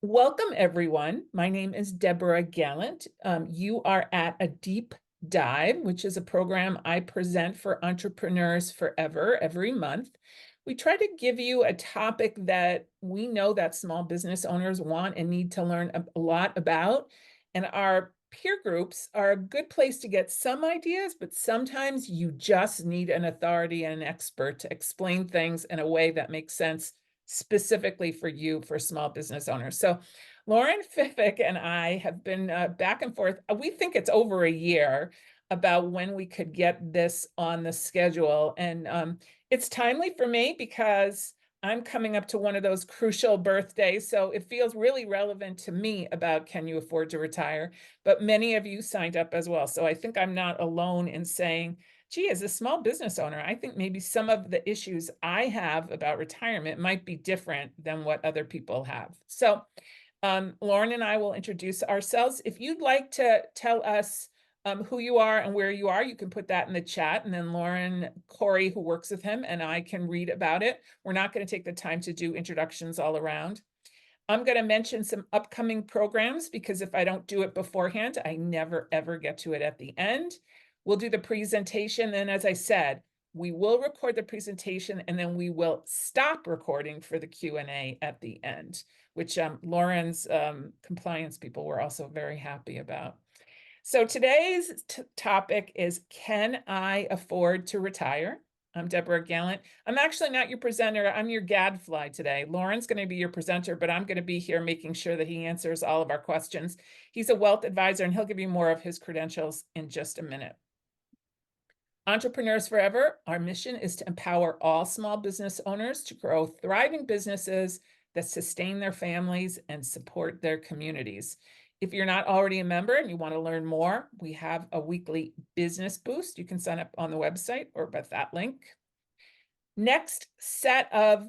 Welcome, everyone. My name is Deborah Gallant. You are at a deep dive, which is a program I present for Entrepreneurs Forever every month. We try to give you a topic that we know that small business owners want and need to learn a lot about. And our peer groups are a good place to get some ideas, but sometimes you just need an authority and an expert to explain things in a way that makes sense specifically for you, for small business owners. So Loren Fiffik and I have been back and forth. We think it's over a year about when we could get this on the schedule. And it's timely for me because I'm coming up to one of those crucial birthdays. So it feels really relevant to me about can you afford to retire? But many of you signed up as well. So I think I'm not alone in saying, gee, as a small business owner, I think maybe some of the issues I have about retirement might be different than what other people have. So Loren and I will introduce ourselves. If you'd like to tell us who you are and where you are, you can put that in the chat. And then Loren Corey, who works with him, and I can read about it. We're not going to take the time to do introductions all around. I'm going to mention some upcoming programs because if I don't do it beforehand, I never, ever get to it at the end. We'll do the presentation. And as I said, we will record the presentation and then we will stop recording for the Q&A at the end, which Loren's compliance people were also very happy about. So today's topic is, can I afford to retire? I'm Deborah Gallant. I'm actually not your presenter. I'm your gadfly today. Loren's going to be your presenter, but I'm going to be here making sure that he answers all of our questions. He's a wealth advisor, and he'll give you more of his credentials in just a minute. Entrepreneurs Forever, our mission is to empower all small business owners to grow thriving businesses that sustain their families and support their communities. If you're not already a member and you want to learn more, we have a weekly business boost. You can sign up on the website or with that link. Next set of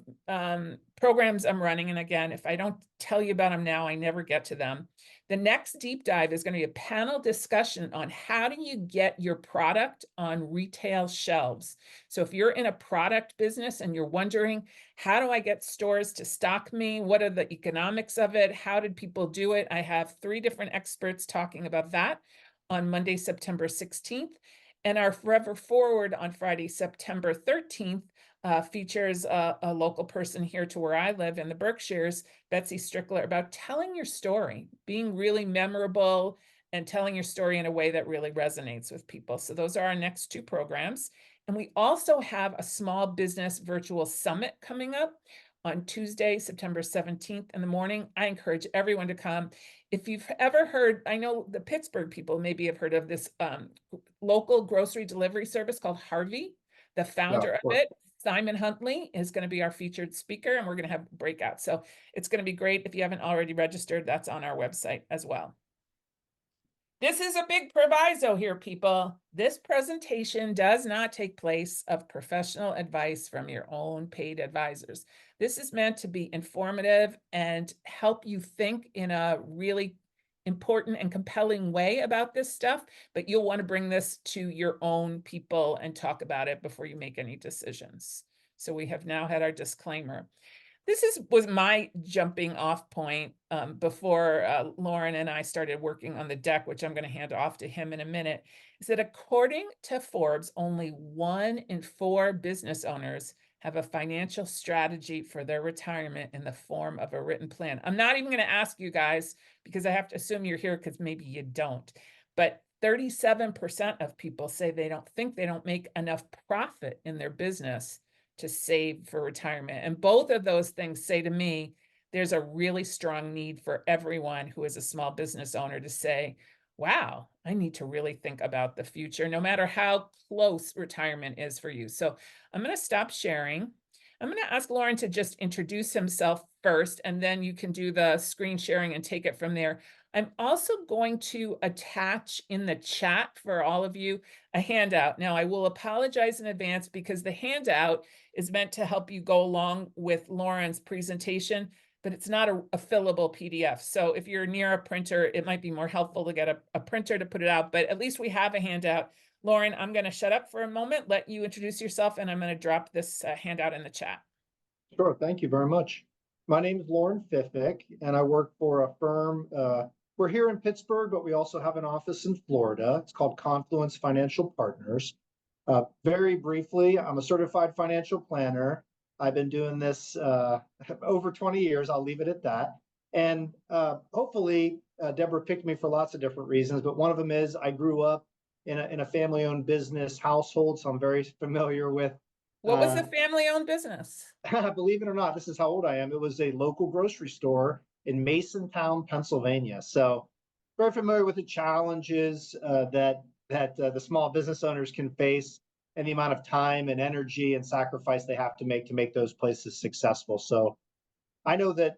programs I'm running, and again, if I don't tell you about them now, I never get to them. The next deep dive is going to be a panel discussion on how do you get your product on retail shelves. So if you're in a product business and you're wondering, how do I get stores to stock me? What are the economics of it? How did people do it? I have 3 different experts talking about that on Monday, September 16th. And our Forever Forward on Friday, September 13th, features a local person here to where I live in the Berkshires, Betsy Strickler, about telling your story, being really memorable and telling your story in a way that really resonates with people. So those are our next 2 programs. And we also have a small business virtual summit coming up on Tuesday, September 17th in the morning. I encourage everyone to come. If you've ever heard, I know the Pittsburgh people maybe have heard of this local grocery delivery service called Harvey. The founder of it, Simon Huntley, is going to be our featured speaker, and we're going to have breakout. So it's going to be great. If you haven't already registered, that's on our website as well. This is a big proviso here, people. This presentation does not take place of professional advice from your own paid advisors. This is meant to be informative and help you think in a really important and compelling way about this stuff, but you'll want to bring this to your own people and talk about it before you make any decisions. So we have now had our disclaimer. This was my jumping off point before Loren and I started working on the deck, which I'm going to hand off to him in a minute, is that according to Forbes, only 1 in 4 business owners have a financial strategy for their retirement in the form of a written plan. I'm not even going to ask you guys because I have to assume you're here because maybe you don't. But 37% of people say they don't make enough profit in their business to save for retirement. And both of those things say to me, there's a really strong need for everyone who is a small business owner to say, wow, I need to really think about the future, no matter how close retirement is for you. So I'm going to stop sharing. I'm going to ask Loren to just introduce himself first, and then you can do the screen sharing and take it from there. I'm also going to attach in the chat for all of you a handout. Now, I will apologize in advance because the handout is meant to help you go along with Loren's presentation, but it's not a fillable PDF. So if you're near a printer, it might be more helpful to get a printer to put it out, but at least we have a handout. Loren, I'm going to shut up for a moment, let you introduce yourself, and I'm going to drop this handout in the chat. Sure, thank you very much. My name is Loren Fiffik, and I work for a firm. We're here in Pittsburgh, but we also have an office in Florida. It's called Confluence Financial Partners. Very briefly, I'm a certified financial planner. I've been doing this over 20 years. I'll leave it at that. And hopefully, Deborah picked me for lots of different reasons, but one of them is I grew up in a family-owned business household, so I'm very familiar with. What was the family-owned business? Believe it or not, this is how old I am. It was a local grocery store in Masontown, Pennsylvania. So very familiar with the challenges that the small business owners can face, and the amount of time and energy and sacrifice they have to make those places successful. So I know that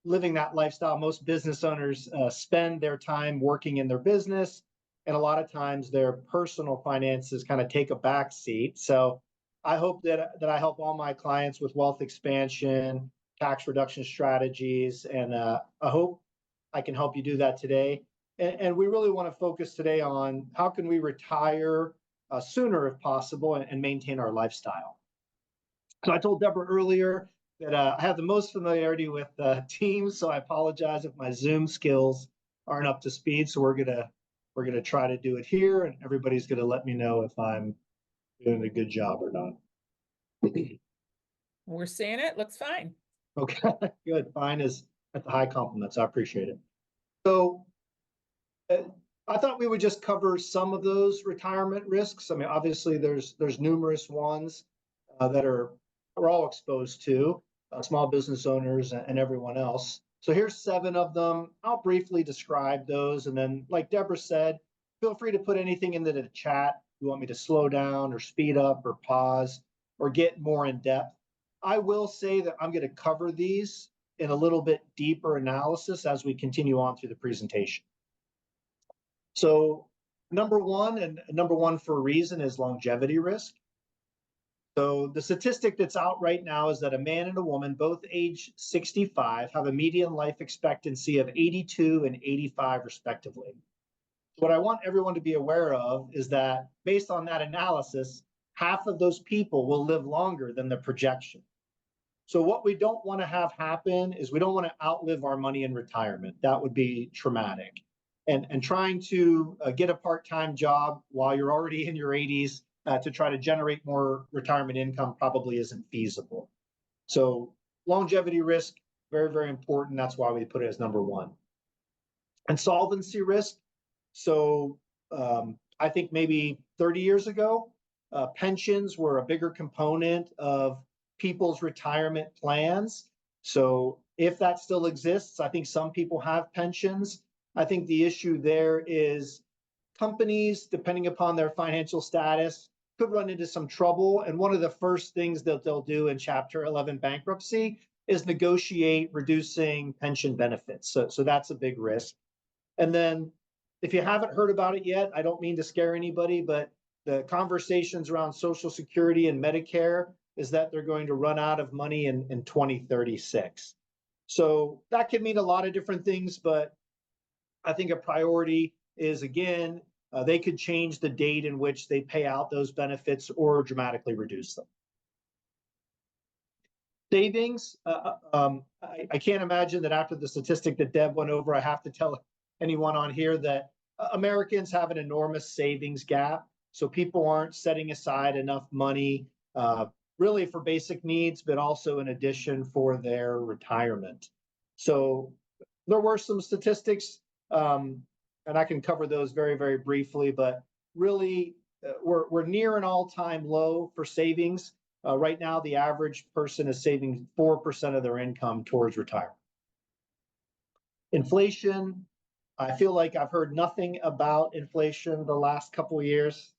living that lifestyle, most business owners spend their time working in their business, and a lot of times their personal finances kind of take a back seat. So I hope that I help all my clients with wealth expansion, tax reduction strategies, and I hope I can help you do that today. And we really want to focus today on how can we retire sooner if possible and maintain our lifestyle. So I told Deborah earlier that I have the most familiarity with Teams, so I apologize if my Zoom skills aren't up to speed. So we're gonna try to do it here, and everybody's gonna let me know if I'm doing a good job or not. We're seeing it. Looks fine. Okay, good. Fine is at the high compliments. I appreciate it. So I thought we would just cover some of those retirement risks. I mean, obviously, there's numerous ones that we're all exposed to, small business owners and everyone else. So here's 7 of them. I'll briefly describe those, and then, like Deborah said, feel free to put anything into the chat. You want me to slow down or speed up or pause or get more in depth. I will say that I'm going to cover these in a little bit deeper analysis as we continue on through the presentation. So number one for a reason is longevity risk. So the statistic that's out right now is that a man and a woman, both age 65, have a median life expectancy of 82 and 85 respectively. What I want everyone to be aware of is that based on that analysis, half of those people will live longer than the projection. So what we don't want to have happen is we don't want to outlive our money in retirement. That would be traumatic. And trying to get a part-time job while you're already in your 80s to try to generate more retirement income probably isn't feasible. So longevity risk, very, very important. That's why we put it as number one. Insolvency risk. So I think maybe 30 years ago, pensions were a bigger component of people's retirement plans. So if that still exists, I think some people have pensions. I think the issue there is companies, depending upon their financial status, could run into some trouble. And one of the first things that they'll do in Chapter 11 bankruptcy is negotiate reducing pension benefits. So that's a big risk. And then if you haven't heard about it yet, I don't mean to scare anybody, but the conversations around Social Security and Medicare is that they're going to run out of money in 2036. So that could mean a lot of different things, but I think a priority is, again, they could change the date in which they pay out those benefits or dramatically reduce them. Savings, I can't imagine that after the statistic that Deb went over, I have to tell anyone on here that Americans have an enormous savings gap. So people aren't setting aside enough money really for basic needs, but also in addition for their retirement. So there were some statistics, and I can cover those very, very briefly, but really we're near an all-time low for savings. Right now, the average person is saving 4% of their income towards retirement. Inflation, I feel like I've heard nothing about inflation the last couple of years.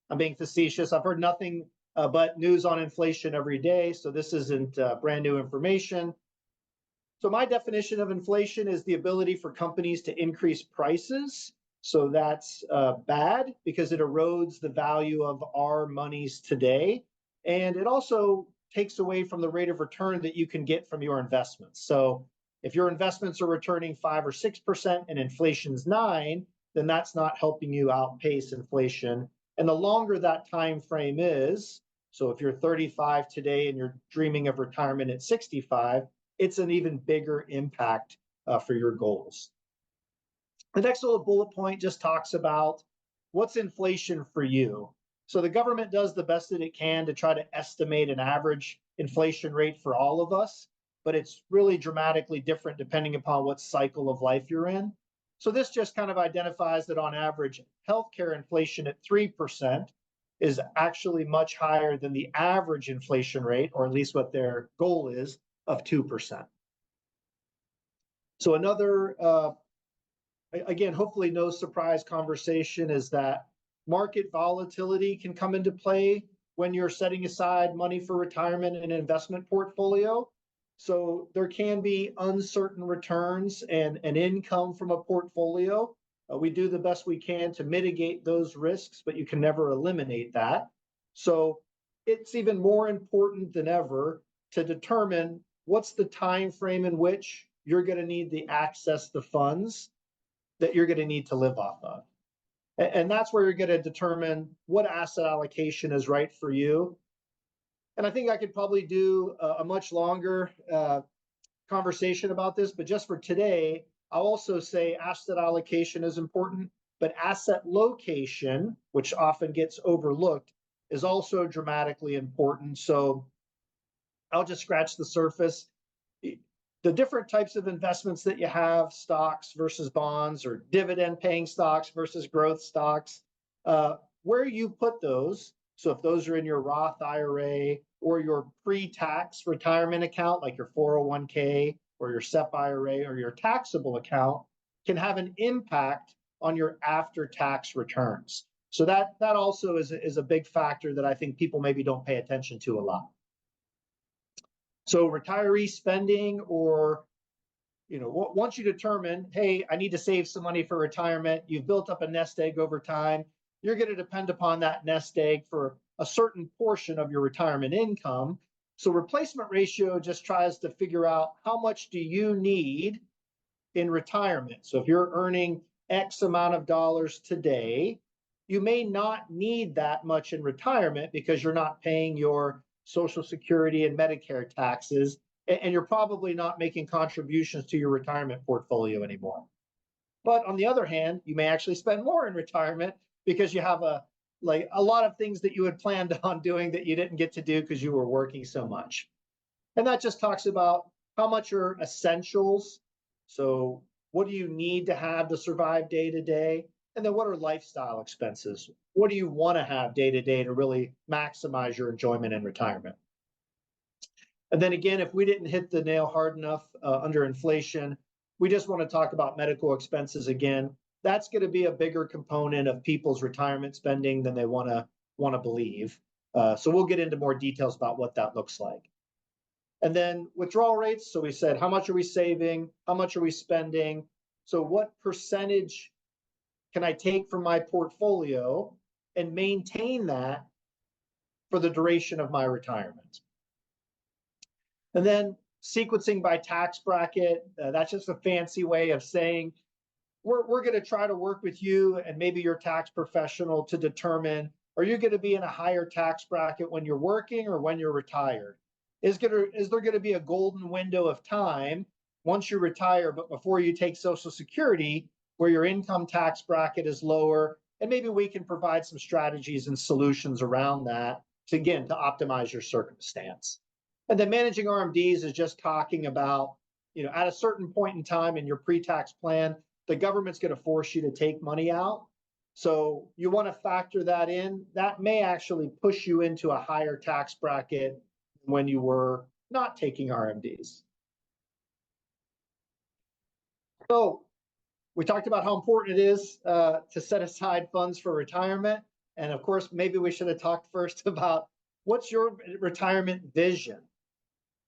I'm being facetious. I've heard nothing but news on inflation every day, so this isn't brand new information. So my definition of inflation is the ability for companies to increase prices. So that's bad because it erodes the value of our monies today. And it also takes away from the rate of return that you can get from your investments. So if your investments are returning 5 or 6% and inflation's 9, then that's not helping you outpace inflation. And the longer that time frame is, so if you're 35 today and you're dreaming of retirement at 65, it's an even bigger impact for your goals. The next little bullet point just talks about what's inflation for you. So the government does the best that it can to try to estimate an average inflation rate for all of us, but it's really dramatically different depending upon what cycle of life you're in. So this just kind of identifies that on average, healthcare inflation at 3% is actually much higher than the average inflation rate, or at least what their goal is, of 2%. So another again, hopefully no surprise conversation is that market volatility can come into play when you're setting aside money for retirement in an investment portfolio. So there can be uncertain returns and income from a portfolio. We do the best we can to mitigate those risks, but you can never eliminate that. So it's even more important than ever to determine what's the time frame in which you're going to need to access the funds that you're going to need to live off of. And that's where you're going to determine what asset allocation is right for you. And I think I could probably do a much longer conversation about this, but just for today, I'll also say asset allocation is important, but asset location, which often gets overlooked, is also dramatically important. So I'll just scratch the surface. The different types of investments that you have, stocks versus bonds, or dividend paying stocks versus growth stocks, where you put those. So if those are in your Roth IRA or your pre-tax retirement account, like your 401k or your SEP IRA or your taxable account, can have an impact on your after-tax returns. So that also is a big factor that I think people maybe don't pay attention to a lot. So retiree spending, or once you determine, hey, I need to save some money for retirement, you've built up a nest egg over time, you're going to depend upon that nest egg for a certain portion of your retirement income. So replacement ratio just tries to figure out how much do you need in retirement. So if you're earning X amount of dollars today, you may not need that much in retirement because you're not paying your Social Security and Medicare taxes, and you're probably not making contributions to your retirement portfolio anymore. But on the other hand, you may actually spend more in retirement because you have a lot of things that you had planned on doing that you didn't get to do because you were working so much. And that just talks about how much are essentials. So what do you need to have to survive day to day? And then what are lifestyle expenses? What do you want to have day to day to really maximize your enjoyment in retirement? And then again, if we didn't hit the nail hard enough under inflation, we just want to talk about medical expenses again. That's going to be a bigger component of people's retirement spending than they want to believe. So we'll get into more details about what that looks like. And then withdrawal rates. So we said, how much are we saving? How much are we spending? So what percentage can I take from my portfolio and maintain that for the duration of my retirement? And then sequencing by tax bracket, that's just a fancy way of saying we're going to try to work with you and maybe your tax professional to determine, are you going to be in a higher tax bracket when you're working or when you're retired? Is there going to be a golden window of time once you retire, but before you take Social Security, where your income tax bracket is lower? And maybe we can provide some strategies and solutions around that to, again, to optimize your circumstance. And then managing RMDs is just talking about, at a certain point in time in your pre-tax plan, the government's going to force you to take money out. So you want to factor that in. That may actually push you into a higher tax bracket when you were not taking RMDs. So we talked about how important it is to set aside funds for retirement. And of course, maybe we should have talked first about what's your retirement vision?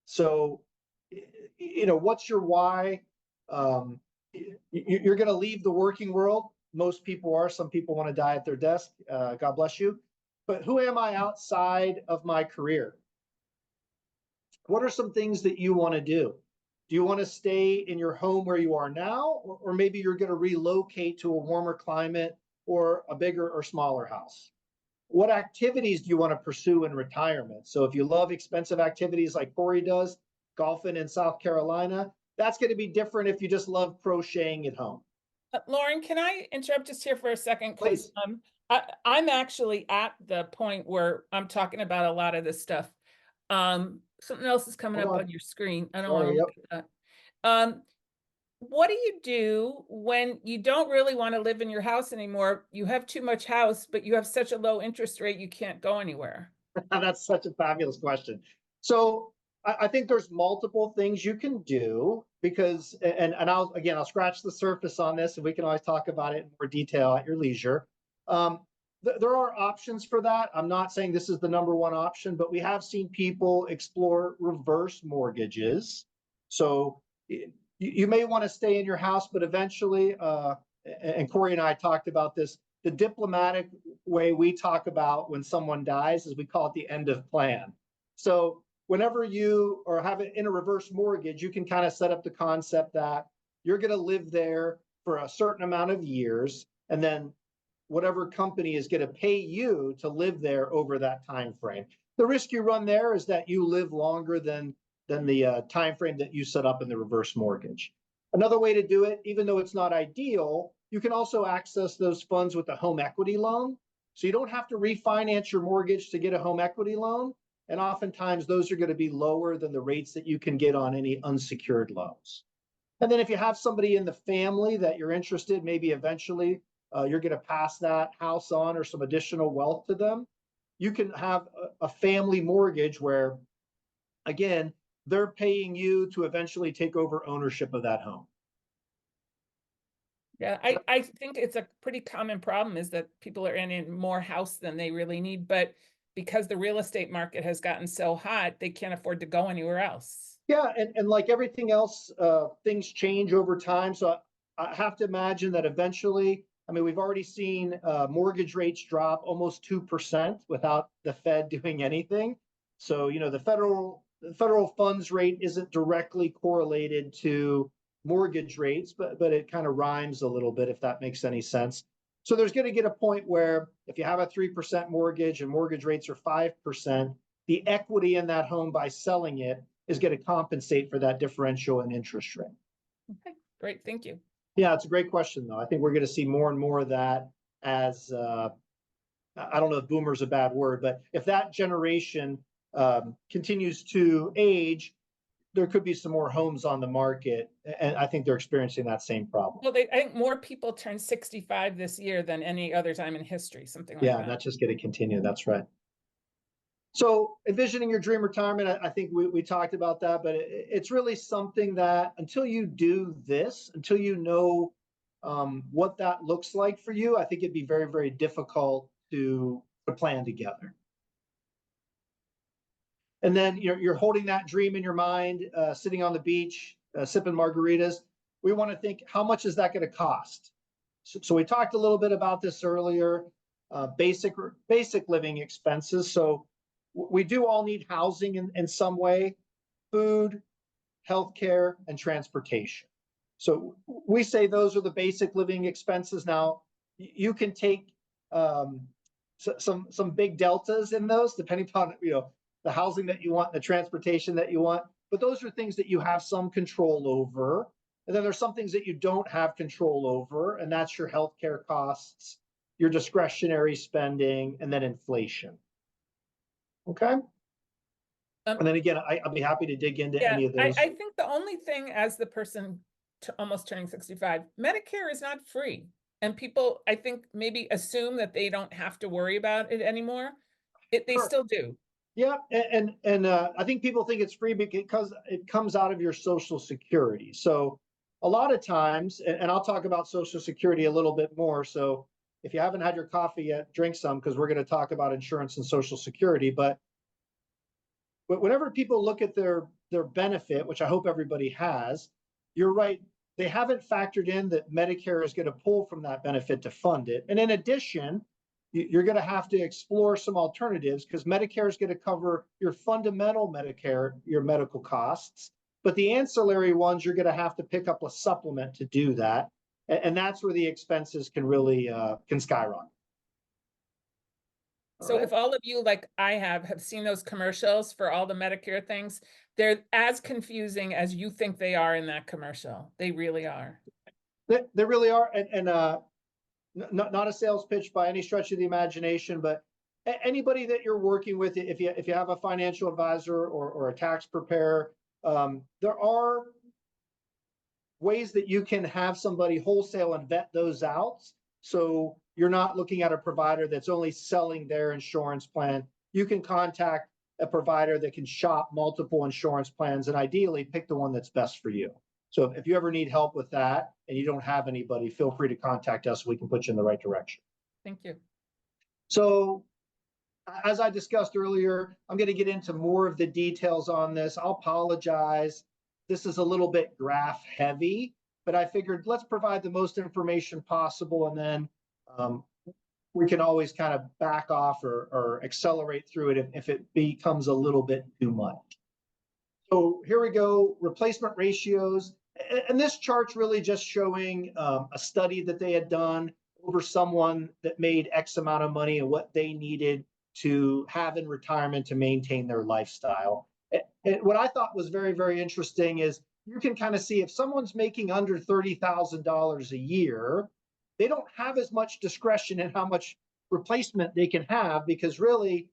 So, what's your why? You're going to leave the working world. Most people are. Some people want to die at their desk. God bless you. But who am I outside of my career? What are some things that you want to do? Do you want to stay in your home where you are now, or maybe you're going to relocate to a warmer climate or a bigger or smaller house? What activities do you want to pursue in retirement? So if you love expensive activities like Corey does, golfing in South Carolina. That's going to be different if you just love crocheting at home. Lauren, can I interrupt just here for a second? Because Please. I'm actually at the point where I'm talking about a lot of this stuff. Something else is coming Hold up on. on your screen. I don't want to Sorry. look Yep. at that. What do you do when you don't really want to live in your house anymore? You have too much house, but you have such a low interest rate, you can't go anywhere. That's such a fabulous question. So I think there's multiple things you can do because, and I'll scratch the surface on this, and we can always talk about it in more detail at your leisure. Um, there are options for that. I'm not saying this is the number one option, but we have seen people explore reverse mortgages. So you may want to stay in your house, but eventually, and Corey and I talked about this, the diplomatic way we talk about when someone dies is we call it the end of plan. So whenever you or have it in a reverse mortgage, you can kind of set up the concept that you're going to live there for a certain amount of years, and then whatever company is going to pay you to live there over that time frame. The risk you run there is that you live longer than the time frame that you set up in the reverse mortgage. Another way to do it, even though it's not ideal, you can also access those funds with a home equity loan. So you don't have to refinance your mortgage to get a home equity loan. And oftentimes those are going to be lower than the rates that you can get on any unsecured loans. And then if you have somebody in the family that you're interested, maybe eventually you're going to pass that house on or some additional wealth to them, you can have a family mortgage where, again, they're paying you to eventually take over ownership of that home. Yeah, I think it's a pretty common problem is that people are in more house than they really need, but because the real estate market has gotten so hot, they can't afford to go anywhere else. Yeah, and like everything else, things change over time. So I have to imagine that eventually, I mean, we've already seen mortgage rates drop almost 2% without the Fed doing anything. So, the federal funds rate isn't directly correlated to mortgage rates, but it kind of rhymes a little bit, if that makes any sense. So there's going to get a point where if you have a 3% mortgage and mortgage rates are 5%, the equity in that home by selling it is going to compensate for that differential in interest rate. Okay, great, thank you. Yeah, it's a great question, though. I think we're going to see more and more of that as I don't know if boomer is a bad word, but if that generation continues to age, there could be some more homes on the market. And I think they're experiencing that same problem. Well, I think more people turn 65 this year than any other time in history, something like Yeah, that. that's just going to continue. That's right. So envisioning your dream retirement, I think we talked about that, but it's really something that until you do this, until you know what that looks like for you, I think it'd be very, very difficult to plan together. And then you're holding that dream in your mind, sitting on the beach, sipping margaritas. We want to think, how much is that going to cost? So we talked a little bit about this earlier, basic living expenses. So we do all need housing in some way, food, healthcare, and transportation. So we say those are the basic living expenses. Now you can take some big deltas in those, depending upon the housing that you want, the transportation that you want. But those are things that you have some control over. And then there's some things that you don't have control over, and that's your healthcare costs, your discretionary spending, and then inflation. Okay. And then again, I'll be happy to dig into Yeah, any of those. I think the only thing as the person almost turning 65, Medicare is not free. And people, I think, maybe assume that they don't have to worry about it anymore. They Sure. still do. Yeah, and I think people think it's free because it comes out of your Social Security. So a lot of times, and I'll talk about Social Security a little bit more. So if you haven't had your coffee yet, drink some because we're going to talk about insurance and Social Security. But whenever people look at their benefit, which I hope everybody has, you're right. They haven't factored in that Medicare is going to pull from that benefit to fund it. And in addition, you're going to have to explore some alternatives because Medicare is going to cover your fundamental Medicare, your medical costs. But the ancillary ones, you're going to have to pick up a supplement to do that. And that's where the expenses can really can skyrocket. All So right. if all of you, like I have seen those commercials for all the Medicare things, they're as confusing as you think they are in that commercial. They really are. They really are. Not a sales pitch by any stretch of the imagination, but anybody that you're working with, if you have a financial advisor or a tax preparer, there are ways that you can have somebody wholesale and vet those out. So you're not looking at a provider that's only selling their insurance plan. You can contact a provider that can shop multiple insurance plans and ideally pick the one that's best for you. So if you ever need help with that and you don't have anybody, feel free to contact us. We can put you in the right direction. Thank you. So as I discussed earlier, I'm going to get into more of the details on this. I'll apologize. This is a little bit graph heavy, but I figured let's provide the most information possible, and then um, we can always kind of back off or accelerate through it if it becomes a little bit too much. So here we go, replacement ratios. And this chart's really just showing a study that they had done over someone that made X amount of money and what they needed to have in retirement to maintain their lifestyle. And what I thought was very, very interesting is you can kind of see if someone's making under $30,000 a year, they don't have as much discretion in how much replacement they can have because really,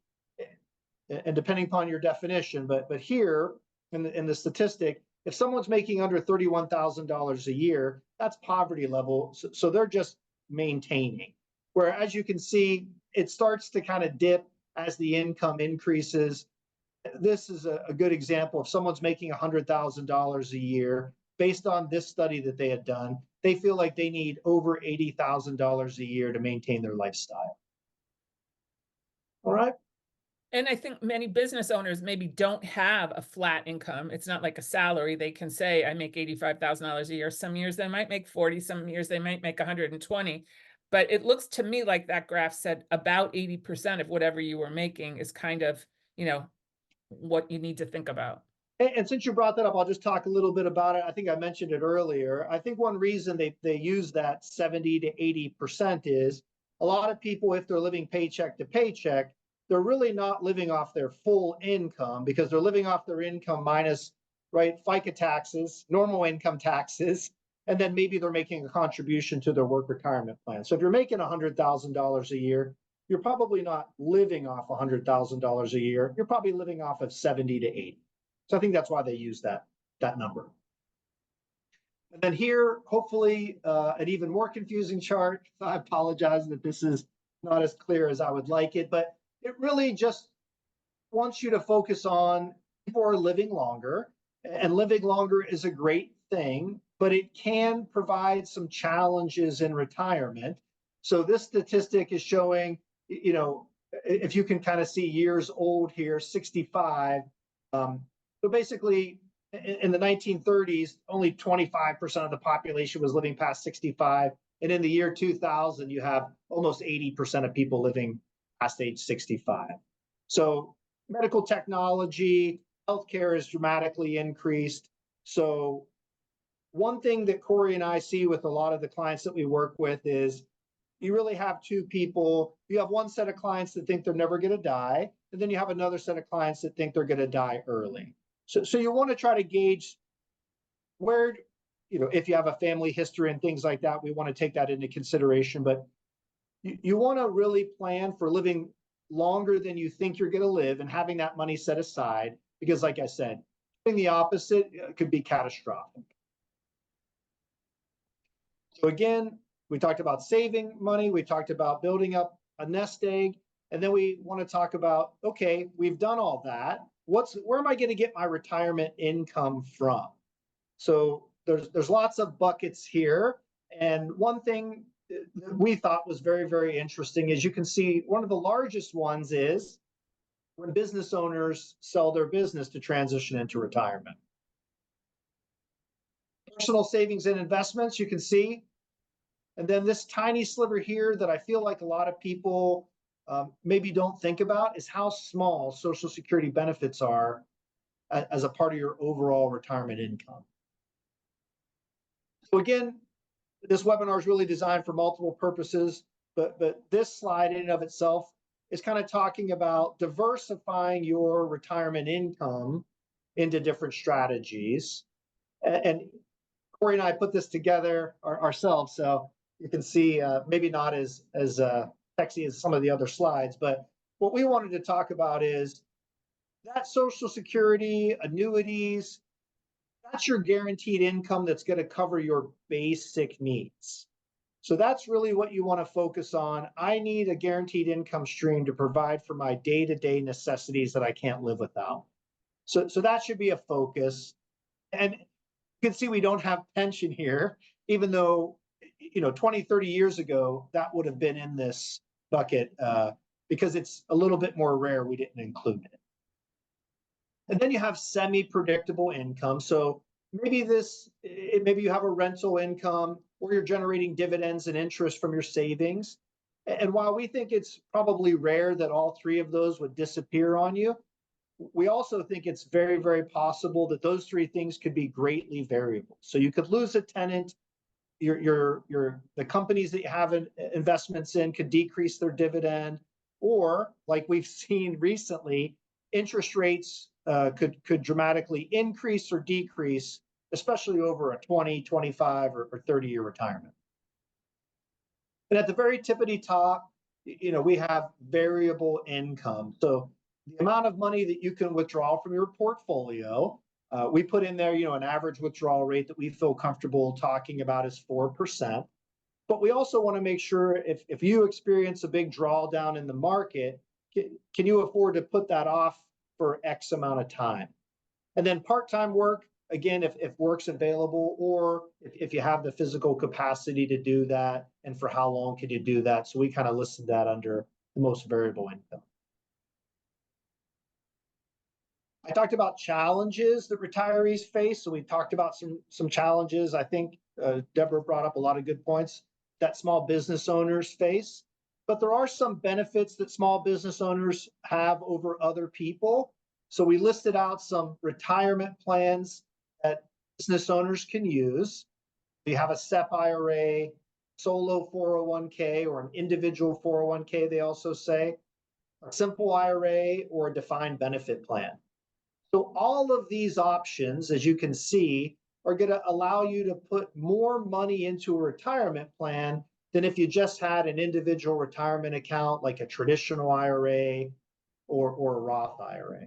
and depending upon your definition, but here in the statistic, if someone's making under $31,000 a year, that's poverty level. So they're just maintaining. Where as you can see, it starts to kind of dip as the income increases. This is a good example. If someone's making $100,000 a year, based on this study that they had done, they feel like they need over $80,000 a year to maintain their lifestyle. All right. And I think many business owners maybe don't have a flat income. It's not like a salary. They can say, I make $85,000 a year. Some years they might make 40, some years they might make 120. But it looks to me like that graph said about 80% of whatever you were making is kind of, what you need to think about. And since you brought that up, I'll just talk a little bit about it. I think I mentioned it earlier. I think one reason they use that 70 to 80% is a lot of people, if they're living paycheck to paycheck, they're really not living off their full income because they're living off their income minus, right, FICA taxes, normal income taxes, and then maybe they're making a contribution to their work retirement plan. So if you're making $100,000 a year, you're probably not living off $100,000 a year. You're probably living off of 70 to 80. So I think that's why they use that number. And then here, hopefully, an even more confusing chart. I apologize that this is not as clear as I would like it, but it really just wants you to focus on people are living longer, and living longer is a great thing, but it can provide some challenges in retirement. So this statistic is showing, if you can kind of see years old here, 65. So basically, in the 1930s, only 25% of the population was living past 65. And in the year 2000, you have almost 80% of people living past age 65. So medical technology, healthcare is dramatically increased. So one thing that Corey and I see with a lot of the clients that we work with is you really have two people. You have one set of clients that think they're never going to die, and then you have another set of clients that think they're going to die early. So you want to try to gauge where, if you have a family history and things like that, we want to take that into consideration. But you want to really plan for living longer than you think you're going to live and having that money set aside, because like I said, doing the opposite could be catastrophic. So again, we talked about saving money, we talked about building up a nest egg, and then we want to talk about, okay, we've done all that. Where am I going to get my retirement income from? So there's lots of buckets here. And one thing that we thought was very, very interesting is you can see one of the largest ones is when business owners sell their business to transition into retirement. Personal savings and investments, you can see. And then this tiny sliver here that I feel like a lot of people maybe don't think about is how small Social Security benefits are as a part of your overall retirement income. So again, this webinar is really designed for multiple purposes, but this slide in and of itself is kind of talking about diversifying your retirement income into different strategies. And Corey and I put this together ourselves, so you can see maybe not as sexy as some of the other slides, but what we wanted to talk about is that Social Security, annuities, that's your guaranteed income that's going to cover your basic needs. So that's really what you want to focus on. I need a guaranteed income stream to provide for my day-to-day necessities that I can't live without. So that should be a focus. And you can see we don't have pension here, even though, 20, 30 years ago, that would have been in this bucket because it's a little bit more rare. We didn't include it. And then you have semi-predictable income. So maybe you have a rental income or you're generating dividends and interest from your savings. And while we think it's probably rare that all three of those would disappear on you, we also think it's very, very possible that those three things could be greatly variable. So you could lose a tenant, the companies that you have investments in could decrease their dividend, or like we've seen recently, interest rates could dramatically increase or decrease, especially over a 20, 25, or 30-year retirement. And at the very tippity top, we have variable income. So the amount of money that you can withdraw from your portfolio, we put in there, an average withdrawal rate that we feel comfortable talking about is 4%. But we also want to make sure if you experience a big drawdown in the market, can you afford to put that off for X amount of time? And then part-time work, again, if work's available, or if you have the physical capacity to do that, and for how long can you do that? So we kind of listed that under the most variable income. I talked about challenges that retirees face. So we talked about some challenges. I think Deborah brought up a lot of good points that small business owners face. But there are some benefits that small business owners have over other people. So we listed out some retirement plans that business owners can use. You have a SEP IRA, solo 401k, or an individual 401k, they also say, a simple IRA, or a defined benefit plan. So all of these options, as you can see, are going to allow you to put more money into a retirement plan than if you just had an individual retirement account like a traditional IRA or a Roth IRA.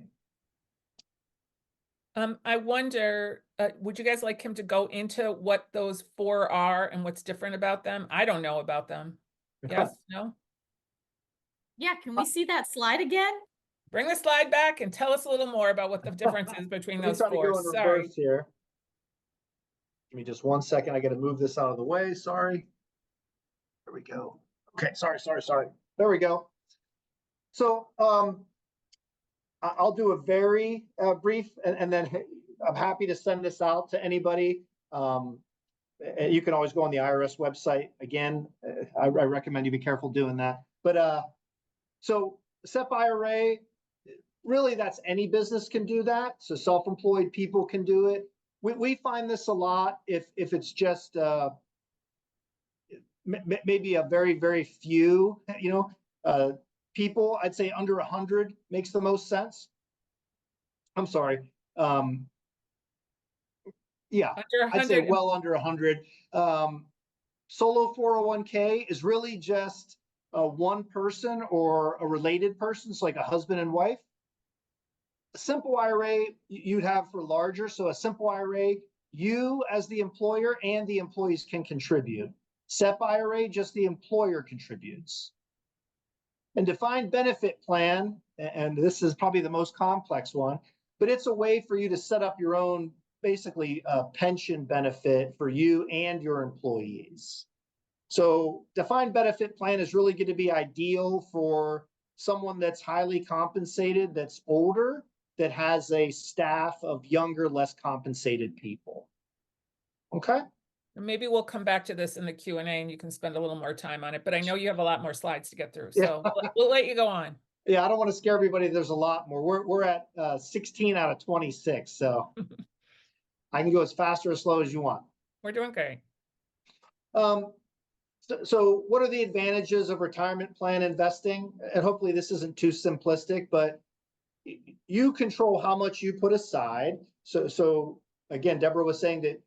I wonder, would you guys like him to go into what those four are and what's different about them? I don't know about them. Yes, no? Yeah, can we see that slide again? Bring the slide back and tell us a little more about what the difference is between those Let me try four. to go in Sorry. reverse here. Give me just 1 second. I got to move this out of the way. Sorry. There we go. Okay. Sorry. There we go. So I'll do a very brief, and then I'm happy to send this out to anybody. You can always go on the IRS website. Again, I recommend you be careful doing that. But so SEP IRA, really that's any business can do that. So self-employed people can do it. We find this a lot if it's just maybe a very, very few, people. I'd say under 100 makes the most sense. I'm sorry. Yeah, I'd say well under 100. Solo 401k is really just one person or a related person, so like a husband and wife. A simple IRA you'd have for larger. So a simple IRA, you as the employer and the employees can contribute. SEP IRA, just the employer contributes. And defined benefit plan, and this is probably the most complex one, but it's a way for you to set up your own, basically, pension benefit for you and your employees. So defined benefit plan is really going to be ideal for someone that's highly compensated, that's older, that has a staff of younger, less compensated people. Okay. Maybe we'll come back to this in the Q&A and you can spend a little more time on it, but I know you have a lot more slides to get through, so we'll let you go on. Yeah, I don't want to scare everybody. There's a lot more. We're at 16 out of 26, so I can go as fast or as slow as you want. We're doing great. So what are the advantages of retirement plan investing? And hopefully this isn't too simplistic, but you control how much you put aside. So again, Deborah was saying that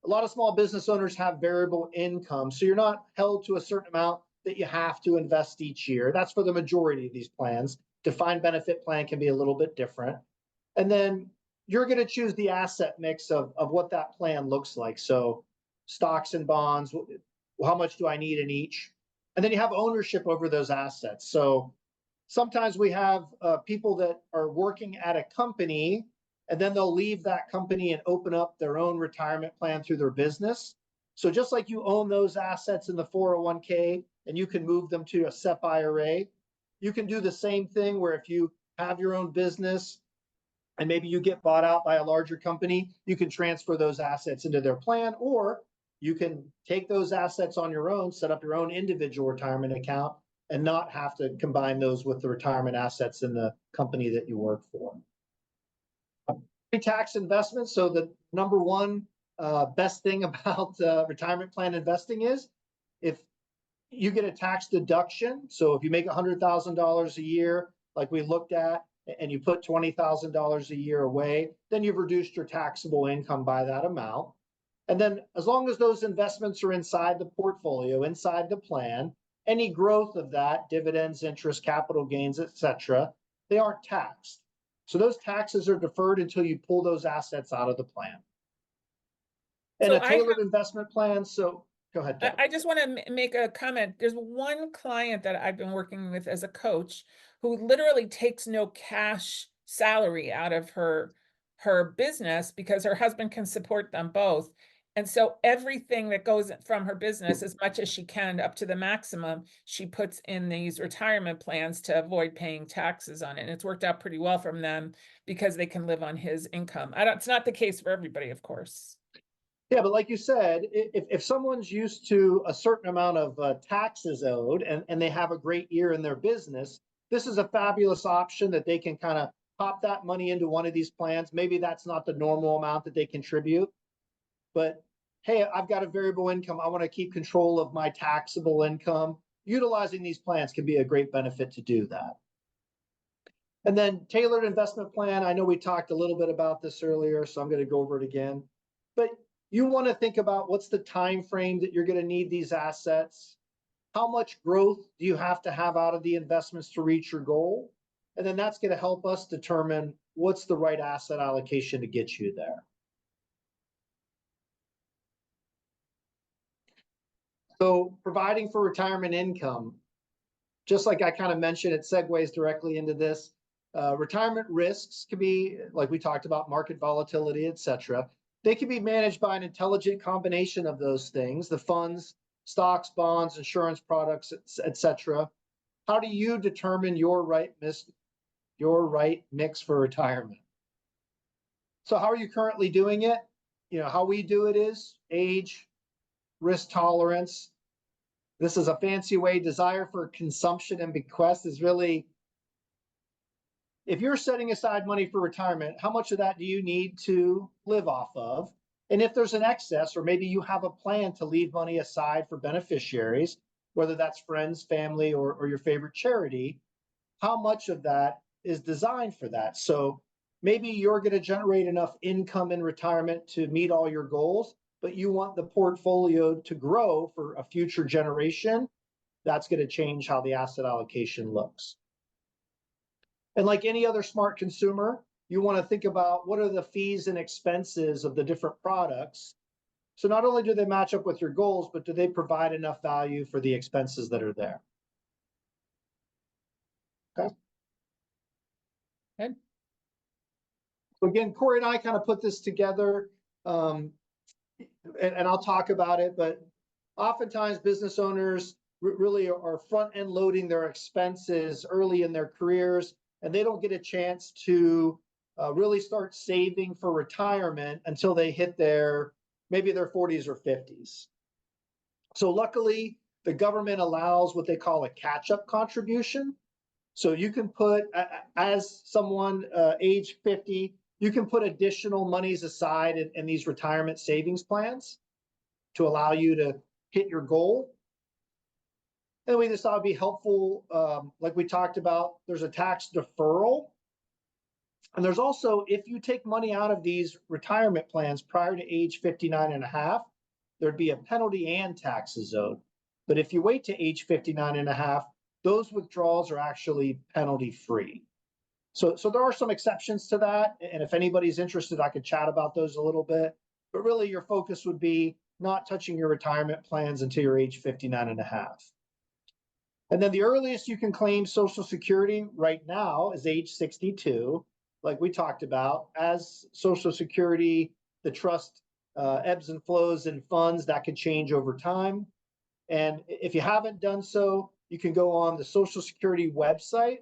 a lot of small business owners have variable income. So you're not held to a certain amount that you have to invest each year. That's for the majority of these plans. Defined benefit plan can be a little bit different. And then you're going to choose the asset mix of what that plan looks like. So stocks and bonds, how much do I need in each? And then you have ownership over those assets. So sometimes we have people that are working at a company and then they'll leave that company and open up their own retirement plan through their business. So just like you own those assets in the 401k and you can move them to a SEP IRA, you can do the same thing where if you have your own business and maybe you get bought out by a larger company, you can transfer those assets into their plan, or you can take those assets on your own, set up your own individual retirement account, and not have to combine those with the retirement assets in the company that you work for. Pre-tax investments. So the number one best thing about retirement plan investing is if you get a tax deduction. So if you make $100,000 a year, like we looked at, and you put $20,000 a year away, then you've reduced your taxable income by that amount. And then as long as those investments are inside the portfolio, inside the plan, any growth of that, dividends, interest, capital gains, etc., they aren't taxed. So those taxes are deferred until you pull those assets out of the plan. And So a tailored investment plan. So go ahead, Deb. I just want to make a comment. There's one client that I've been working with as a coach who literally takes no cash salary out of her business because her husband can support them both. And so everything that goes from her business, as much as she can up to the maximum, she puts in these retirement plans to avoid paying taxes on it. And it's worked out pretty well from them because they can live on his income. It's not the case for everybody, of course. Yeah, but like you said, if someone's used to a certain amount of taxes owed and they have a great year in their business, this is a fabulous option that they can kind of pop that money into one of these plans. Maybe that's not the normal amount that they contribute, but hey, I've got a variable income. I want to keep control of my taxable income. Utilizing these plans can be a great benefit to do that. And then tailored investment plan. I know we talked a little bit about this earlier, so I'm going to go over it again. But you want to think about what's the time frame that you're going to need these assets. How much growth do you have to have out of the investments to reach your goal? And then that's going to help us determine what's the right asset allocation to get you there. So providing for retirement income, just like I kind of mentioned, it segues directly into this. Retirement risks can be, like we talked about, market volatility, etc. They can be managed by an intelligent combination of those things, the funds, stocks, bonds, insurance products, etc. How do you determine your right mix for retirement? So how are you currently doing it? How we do it is age, risk tolerance. This is a fancy way. Desire for consumption and bequest is really, if you're setting aside money for retirement, how much of that do you need to live off of? And if there's an excess, or maybe you have a plan to leave money aside for beneficiaries, whether that's friends, family, or your favorite charity, how much of that is designed for that? So maybe you're going to generate enough income in retirement to meet all your goals, but you want the portfolio to grow for a future generation. That's going to change how the asset allocation looks. And like any other smart consumer, you want to think about what are the fees and expenses of the different products. So not only do they match up with your goals, but do they provide enough value for the expenses that are there? Okay. Good. So again, Corey and I kind of put this together, and I'll talk about it, but oftentimes business owners really are front end loading their expenses early in their careers, and they don't get a chance to really start saving for retirement until they hit maybe their 40s or 50s. So luckily, the government allows what they call a catch-up contribution. So you can put, as someone age 50, you can put additional monies aside in these retirement savings plans to allow you to hit your goal. And we just thought it'd be helpful, like we talked about, there's a tax deferral. And there's also, if you take money out of these retirement plans prior to age 59 and a half, there'd be a penalty and taxes owed. But if you wait to age 59 and a half, those withdrawals are actually penalty free. So there are some exceptions to that. And if anybody's interested, I could chat about those a little bit. But really, your focus would be not touching your retirement plans until you're age 59 and a half. And then the earliest you can claim Social Security right now is age 62, like we talked about. As Social Security, the trust ebbs and flows in funds, that can change over time. And if you haven't done so, you can go on the Social Security website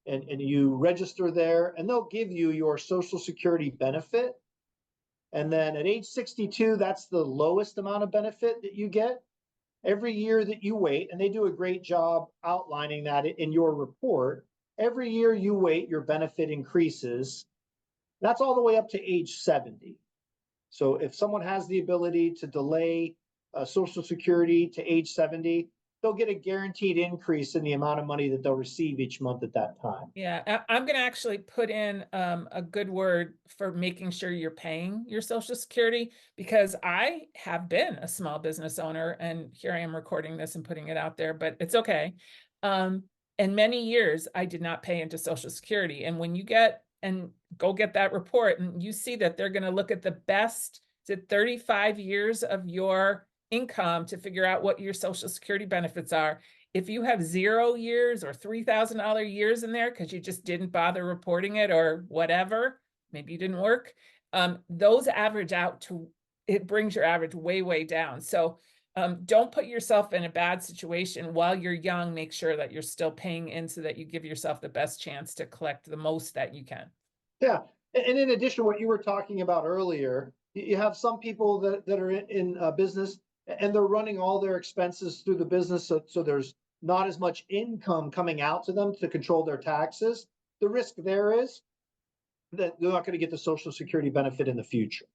and you register there, and they'll give you your Social Security benefit. And then at age 62, that's the lowest amount of benefit that you get. Every year that you wait, and they do a great job outlining that in your report, every year you wait, your benefit increases. That's all the way up to age 70. So if someone has the ability to delay Social Security to age 70, they'll get a guaranteed increase in the amount of money that they'll receive each month at that time. Yeah, I'm going to actually put in a good word for making sure you're paying your Social Security, because I have been a small business owner, and here I am recording this and putting it out there, but it's okay. And many years I did not pay into Social Security. And when you get and go get that report and you see that they're going to look at the best, is it 35 years of your income to figure out what your Social Security benefits are. If you have 0 years or $3,000 years in there because you just didn't bother reporting it or whatever, maybe you didn't work, those average out to, it brings your average way, way down. So don't put yourself in a bad situation while you're young. Make sure that you're still paying in so that you give yourself the best chance to collect the most that you can. Yeah. And in addition to what you were talking about earlier, you have some people that are in business and they're running all their expenses through the business. So there's not as much income coming out to them to control their taxes. The risk there is that they're not going to get the Social Security benefit in the future.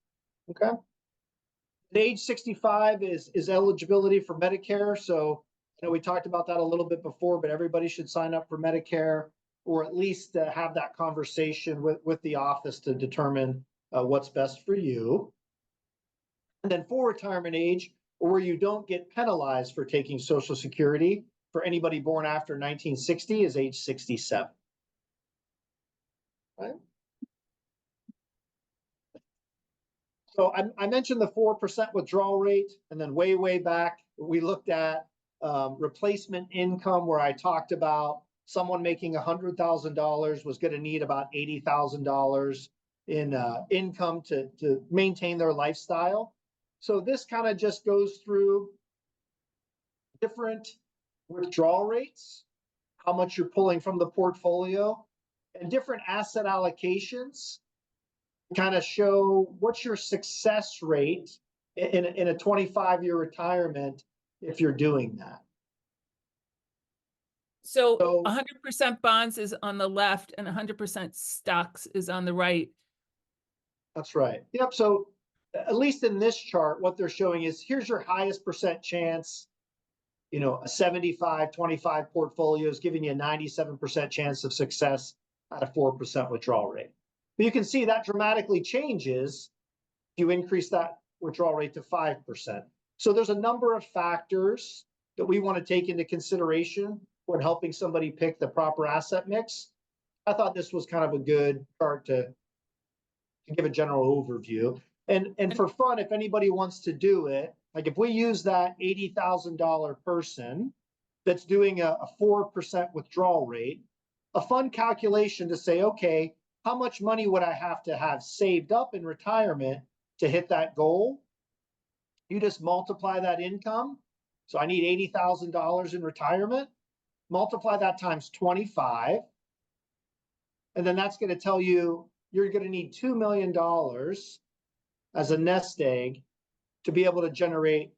Okay. At age 65 is eligibility for Medicare. So I know we talked about that a little bit before, but everybody should sign up for Medicare, or at least have that conversation with the office to determine what's best for you. And then for retirement age, or where you don't get penalized for taking Social Security, for anybody born after 1960 is age 67. Right? So I mentioned the 4% withdrawal rate, and then way back, we looked at replacement income, where I talked about someone making $100,000 was going to need about $80,000 in income to maintain their lifestyle. So this kind of just goes through different withdrawal rates, how much you're pulling from the portfolio, and different asset allocations, kind of show what's your success rate in a 25-year retirement if you're doing that. So 100% bonds is on the left and 100% stocks is on the right. That's right. Yep. So at least in this chart, what they're showing is here's your highest percent chance. You know, a 75-25 portfolio is giving you a 97% chance of success at a 4% withdrawal rate. But you can see that dramatically changes if you increase that withdrawal rate to 5%. So there's a number of factors that we want to take into consideration when helping somebody pick the proper asset mix. I thought this was kind of a good chart to give a general overview. And for fun, if anybody wants to do it, like if we use that $80,000 person that's doing a 4% withdrawal rate, a fun calculation to say, okay, how much money would I have to have saved up in retirement to hit that goal? You just multiply that income. So I need $80,000 in retirement, multiply that times 25. And then that's going to tell you you're going to need $2 million as a nest egg to be able to generate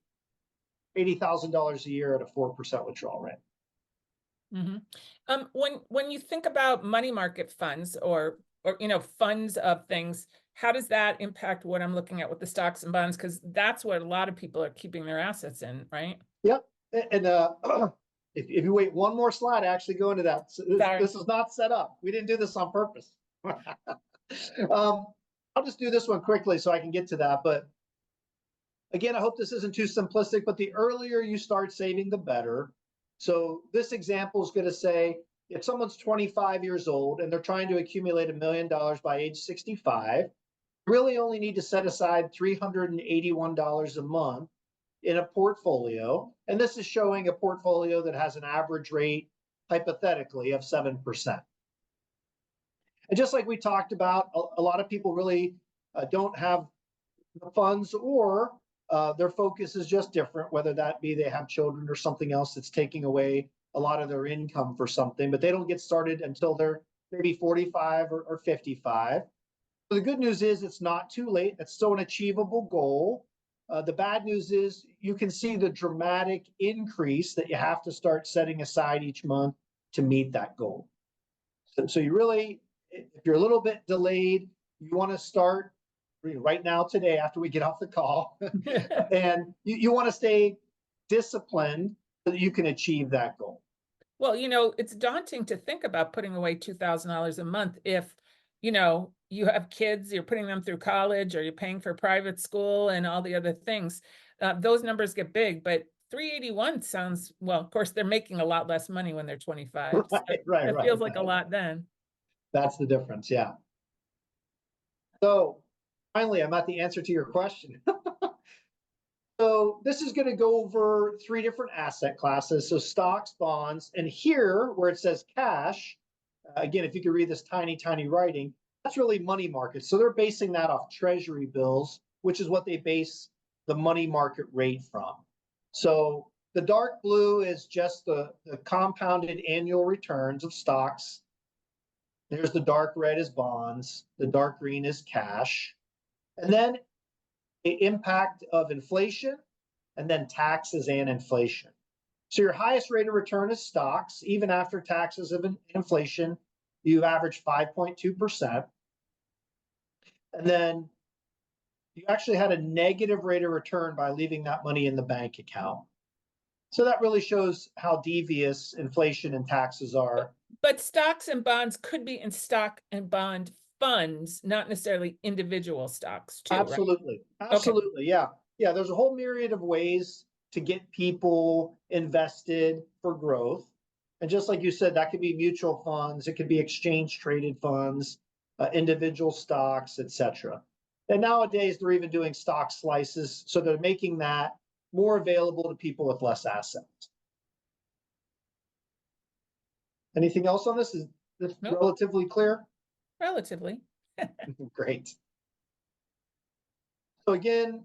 $80,000 a year at a 4% withdrawal rate. Mm-hmm. When you think about money market funds or funds of things, how does that impact what I'm looking at with the stocks and bonds? Because that's what a lot of people are keeping their assets in, right? Yep. And if you wait one more slide, I actually go into that. So Sorry. this is not set up. We didn't do this on purpose. I'll just do this one quickly so I can get to that. But again, I hope this isn't too simplistic, but the earlier you start saving, the better. So this example is going to say, if someone's 25 years old and they're trying to accumulate $1 million by age 65, you really only need to set aside $381 a month in a portfolio. And this is showing a portfolio that has an average rate, hypothetically, of 7%. And just like we talked about, a lot of people really don't have the funds, or their focus is just different, whether that be they have children or something else that's taking away a lot of their income for something, but they don't get started until they're maybe 45 or 55. So the good news is it's not too late. It's still an achievable goal. The bad news is you can see the dramatic increase that you have to start setting aside each month to meet that goal. So you really, if you're a little bit delayed, you want to start right now, today, after we get off the call, and you want to stay disciplined so that you can achieve that goal. Well, it's daunting to think about putting away $2,000 a month if, you have kids, you're putting them through college, or you're paying for private school and all the other things. Those numbers get big, but 381 sounds, well, of course, they're making a lot less money when they're 25. Right. It feels like a lot then. That's the difference, yeah. So finally, I'm at the answer to your question. So this is going to go over 3 different asset classes. So stocks, bonds, and here where it says cash, again, if you could read this tiny, tiny writing, that's really money markets. So they're basing that off treasury bills, which is what they base the money market rate from. So the dark blue is just the compounded annual returns of stocks. There's the dark red is bonds. The dark green is cash. And then the impact of inflation, and then taxes and inflation. So your highest rate of return is stocks. Even after taxes and inflation, you've averaged 5.2%. And then you actually had a negative rate of return by leaving that money in the bank account. So that really shows how devious inflation and taxes are. But stocks and bonds could be in stock and bond funds, not necessarily individual stocks too, Absolutely. Right? Absolutely. Okay. Yeah. There's a whole myriad of ways to get people invested for growth. And just like you said, that could be mutual funds, it could be exchange traded funds, individual stocks, etc. And nowadays they're even doing stock slices. So they're making that more available to people with less assets. Anything else on this? Is this Nope. relatively clear? Relatively. Great. So again,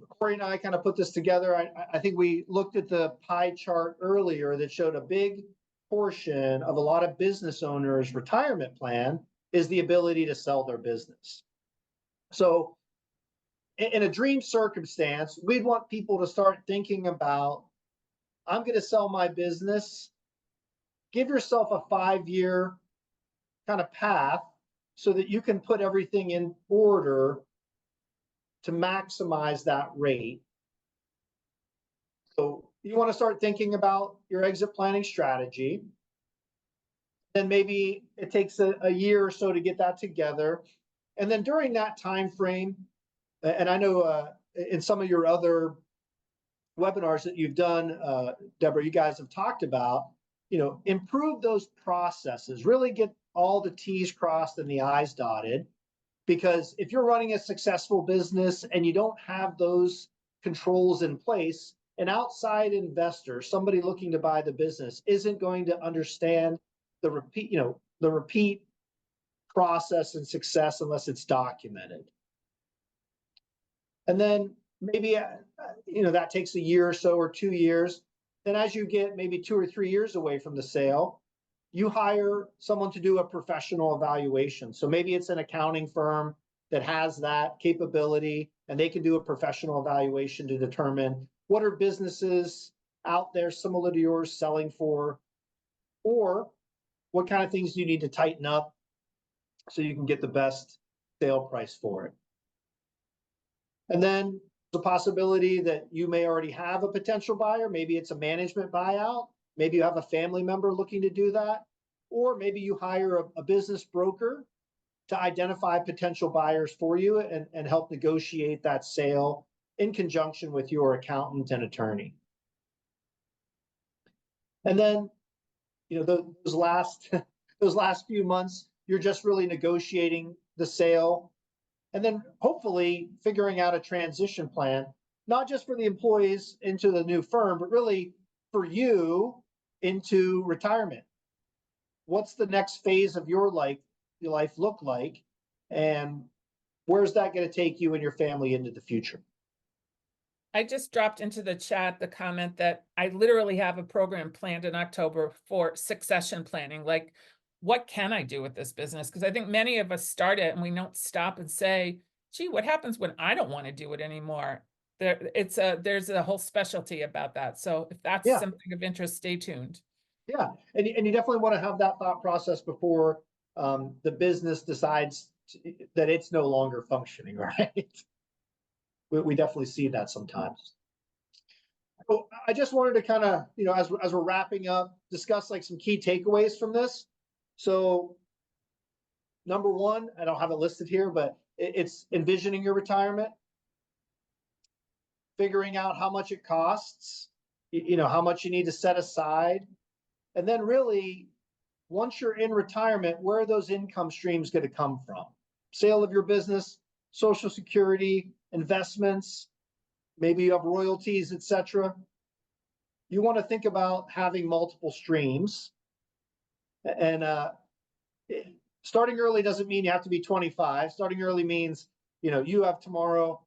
Corey and I kind of put this together. I think we looked at the pie chart earlier that showed a big portion of a lot of business owners' retirement plan is the ability to sell their business. So in a dream circumstance, we'd want people to start thinking about, I'm going to sell my business. Give yourself a 5-year kind of path so that you can put everything in order to maximize that rate. So you want to start thinking about your exit planning strategy. Then maybe it takes a year or so to get that together. And then during that time frame, and I know in some of your other webinars that you've done, Deborah, you guys have talked about, improve those processes, really get all the T's crossed and the I's dotted. Because if you're running a successful business and you don't have those controls in place, an outside investor, somebody looking to buy the business, isn't going to understand the repeat process and success unless it's documented. And then maybe that takes a year or so or 2 years. Then as you get maybe 2 or 3 years away from the sale, you hire someone to do a professional evaluation. So maybe it's an accounting firm that has that capability, and they can do a professional evaluation to determine what are businesses out there similar to yours selling for, or what kind of things do you need to tighten up so you can get the best sale price for it. And then There's a possibility that you may already have a potential buyer. Maybe it's a management buyout. Maybe you have a family member looking to do that. Or maybe you hire a business broker to identify potential buyers for you and help negotiate that sale in conjunction with your accountant and attorney. And then, those last those last few months, you're just really negotiating the sale and then hopefully figuring out a transition plan, not just for the employees into the new firm, but really for you into retirement. What's the next phase of your life look like? And where's that going to take you and your family into the future? I just dropped into the chat the comment that I literally have a program planned in October for succession planning. Like, what can I do with this business? Because I think many of us start it and we don't stop and say, gee, what happens when I don't want to do it anymore? There's a whole specialty about that. So if that's Yeah. something of interest, stay tuned. Yeah, and you definitely want to have that thought process before the business decides that it's no longer functioning, right? We definitely see that sometimes. So I just wanted to kind of, as we're wrapping up, discuss like some key takeaways from this. So number one, I don't have it listed here, but it's envisioning your retirement, figuring out how much it costs, how much you need to set aside, and then really, once you're in retirement, where are those income streams going to come from? Sale of your business, Social Security, investments, maybe you have royalties, etc. You want to think about having multiple streams. And starting early doesn't mean you have to be 25. Starting early means, you have tomorrow,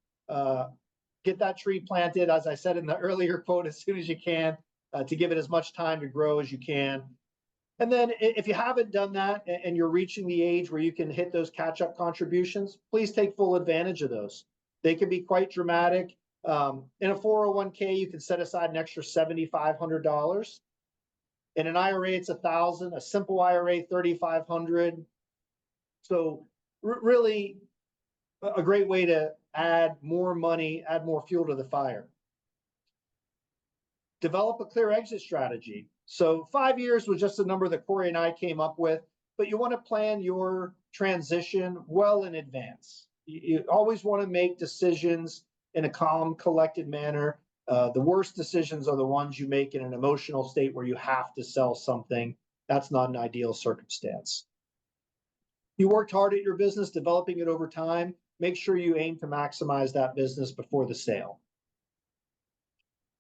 get that tree planted, as I said in the earlier quote, as soon as you can, to give it as much time to grow as you can. And then if you haven't done that and you're reaching the age where you can hit those catch-up contributions, please take full advantage of those. They can be quite dramatic. In a 401k, you can set aside an extra $7,500. In an IRA, it's $1,000. A simple IRA, $3,500. So really a great way to add more money, add more fuel to the fire. Develop a clear exit strategy. So 5 years was just a number that Corey and I came up with, but you want to plan your transition well in advance. You always want to make decisions in a calm, collected manner. The worst decisions are the ones you make in an emotional state where you have to sell something. That's not an ideal circumstance. You worked hard at your business, developing it over time. Make sure you aim to maximize that business before the sale.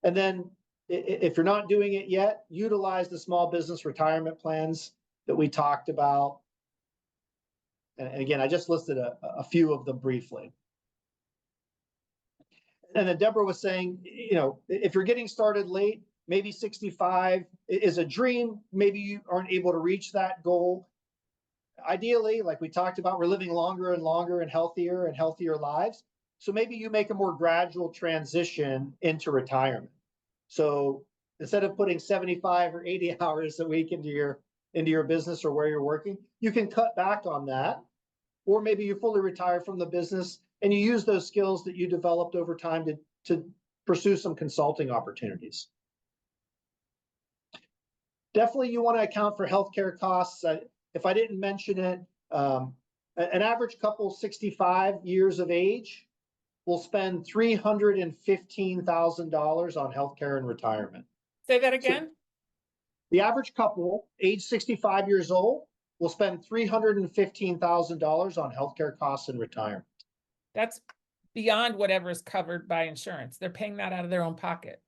And then if you're not doing it yet, utilize the small business retirement plans that we talked about. And again, I just listed a few of them briefly. And then Deborah was saying, if you're getting started late, maybe 65 is a dream. Maybe you aren't able to reach that goal. Ideally, like we talked about, we're living longer and longer and healthier lives. So maybe you make a more gradual transition into retirement. So instead of putting 75 or 80 hours a week into your business or where you're working, you can cut back on that. Or maybe you fully retire from the business and you use those skills that you developed over time to pursue some consulting opportunities. Definitely you want to account for healthcare costs. If I didn't mention it, an average couple 65 years of age will spend $315,000 on healthcare and retirement. Say that again. So the average couple, age 65 years old, will spend $315,000 on healthcare costs and retirement. That's beyond whatever is covered by insurance. They're paying that out of their own pocket.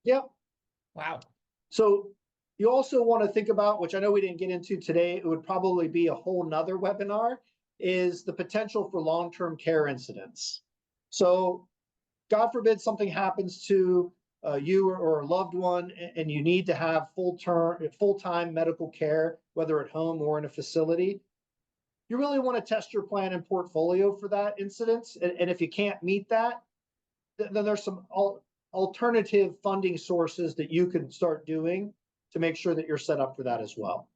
Yep. Wow. So you also want to think about, which I know we didn't get into today, it would probably be a whole nother webinar, is the potential for long-term care incidents. So God forbid something happens to you or a loved one and you need to have full-time medical care, whether at home or in a facility. You really want to test your plan and portfolio for that incident. And if you can't meet that, then there's some alternative funding sources that you can start doing to make sure that you're set up for that as well.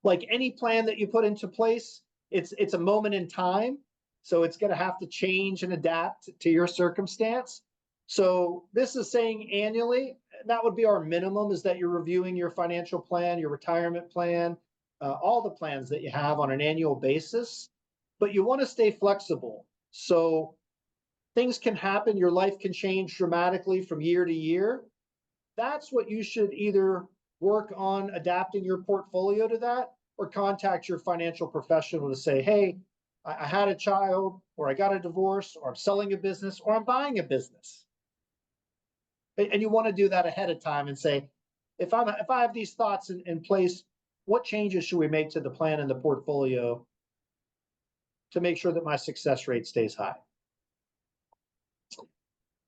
Like any plan that you put into place, it's a moment in time. So it's going to have to change and adapt to your circumstance. So this is saying annually, that would be our minimum, is that you're reviewing your financial plan, your retirement plan, all the plans that you have on an annual basis. But you want to stay flexible. So things can happen, your life can change dramatically from year to year. That's what you should either work on adapting your portfolio to that, or contact your financial professional to say, hey, I had a child, or I got a divorce, or I'm selling a business, or I'm buying a business. And you want to do that ahead of time and say, if I have these thoughts in place, what changes should we make to the plan and the portfolio to make sure that my success rate stays high?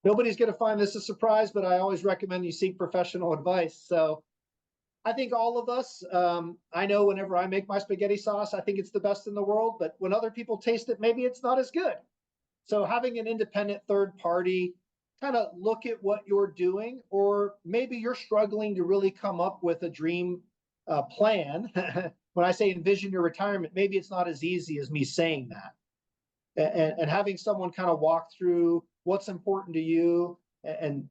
Nobody's going to find this a surprise, but I always recommend you seek professional advice. So I think all of us, I know whenever I make my spaghetti sauce, I think it's the best in the world, but when other people taste it, maybe it's not as good. So having an independent third party kind of look at what you're doing, or maybe you're struggling to really come up with a dream plan. When I say envision your retirement, maybe it's not as easy as me saying that. And having someone kind of walk through what's important to you, and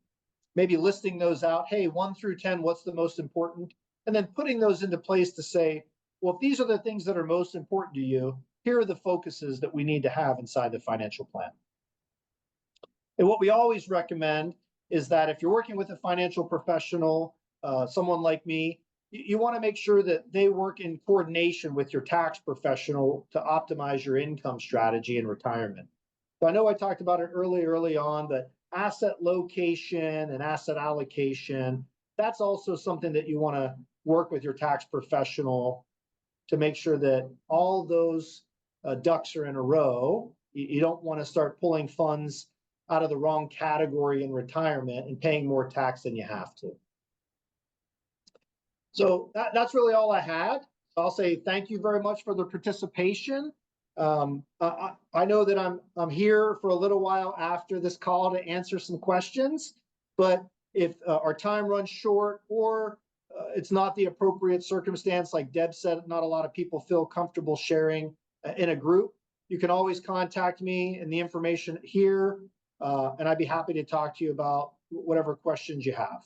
maybe listing those out. Hey, 1 through 10, what's the most important? And then putting those into place to say, well, if these are the things that are most important to you, here are the focuses that we need to have inside the financial plan. And what we always recommend is that if you're working with a financial professional, someone like me, you want to make sure that they work in coordination with your tax professional to optimize your income strategy in retirement. So I know I talked about it early on, but asset location and asset allocation, that's also something that you want to work with your tax professional to make sure that all those ducks are in a row. You don't want to start pulling funds out of the wrong category in retirement and paying more tax than you have to. So that's really all I had. I'll say thank you very much for the participation. I know that I'm here for a little while after this call to answer some questions, but if our time runs short, or it's not the appropriate circumstance, like Deb said, not a lot of people feel comfortable sharing in a group, you can always contact me and the information here, and I'd be happy to talk to you about whatever questions you have.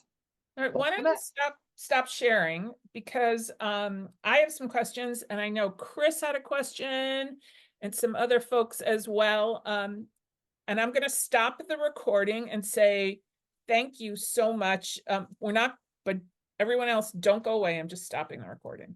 All right, why don't you stop sharing, because I have some questions, and I know Chris had a question and some other folks as well. And I'm going to stop the recording and say thank you so much. We're not, but everyone else, don't go away. I'm just stopping the recording.